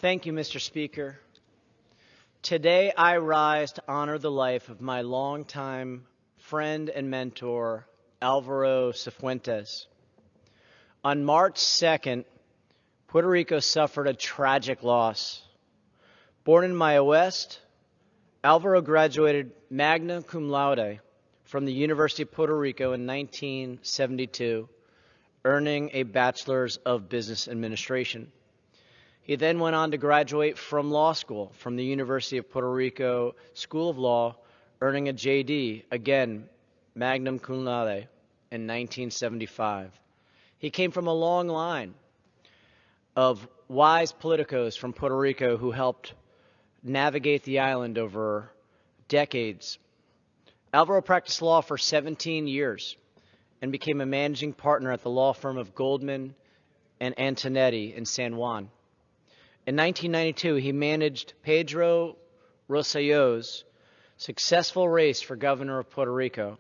Thank you, Mr. Speaker. Today I rise to honor the life of my longtime friend and mentor, Alvaro Cifuentes. On March 2nd, Puerto Rico suffered a tragic loss. Born in Maya West, Alvaro graduated magna cum laude from the University of Puerto Rico in 1972, earning a Bachelor's of Business Administration. He then went on to graduate from law school from the University of Puerto Rico School of Law, earning a JD, again, magna cum laude, in 1975. He came from a long line of wise politicos from Puerto Rico who helped navigate the island over decades. Alvaro practiced law for 17 years and became a managing partner at the law firm of Goldman and Antonetti in San Juan. In 1992, he managed Pedro Rosselló's successful race for governor of Puerto Rico,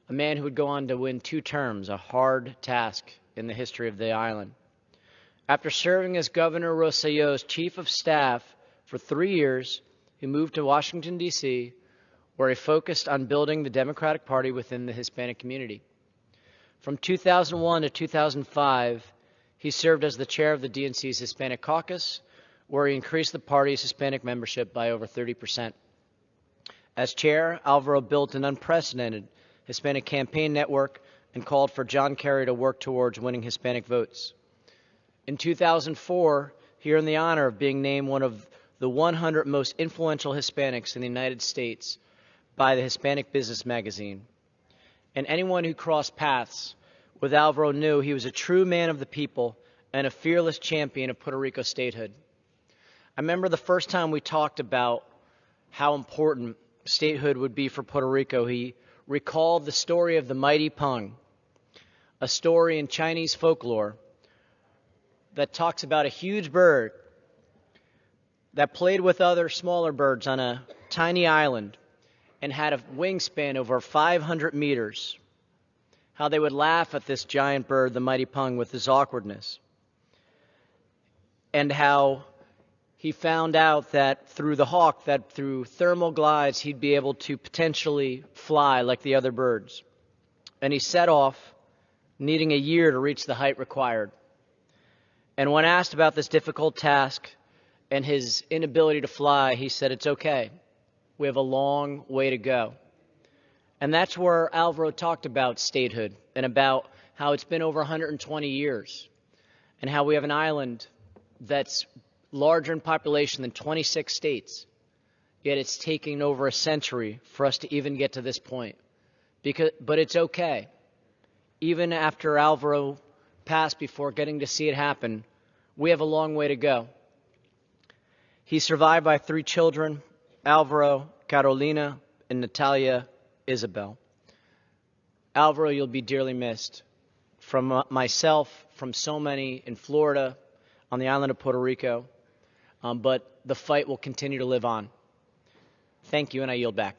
a man who would go on to win 2 terms, a hard task in the history of the island. After serving as Governor Rosselló's chief of staff for 3 years, he moved to Washington, D.C., where he focused on building the Democratic Party within the Hispanic community. From 2001 to 2005, he served as the chair of the DNC's Hispanic Caucus, where he increased the party's Hispanic membership by over 30%. As chair, Alvaro built an unprecedented Hispanic campaign network and called for John Kerry to work towards winning Hispanic votes. In 2004, he earned the honor of being named one of the 100 most influential Hispanics in the United States by the Hispanic Business Magazine. And anyone who crossed paths with Alvaro knew he was a true man of the people and a fearless champion of Puerto Rico statehood. I remember the first time we talked about how important statehood would be for Puerto Rico, he recalled the story of the mighty Pung, a story in Chinese folklore that talks about a huge bird that played with other smaller birds on a tiny island and had a wingspan over 500 meters. How they would laugh at this giant bird, the mighty Pung, with his awkwardness. And how he found out that through the hawk, that through thermal glides, he'd be able to potentially fly like the other birds. And he set off, needing a year to reach the height required. And when asked about this difficult task and his inability to fly, he said, "It's okay. We have a long way to go." And that's where Alvaro talked about statehood and about how it's been over 120 years and how we have an island that's larger in population than 26 states, yet it's taking over a century for us to even get to this point. But it's okay. Even after Alvaro passed, before getting to see it happen, we have a long way to go. He's survived by 3 children, Alvaro, Carolina, and Natalia Isabel. Alvaro, you'll be dearly missed. From myself, from so many in Florida, on the island of Puerto Rico, but the fight will continue to live on. Thank you, and I yield back.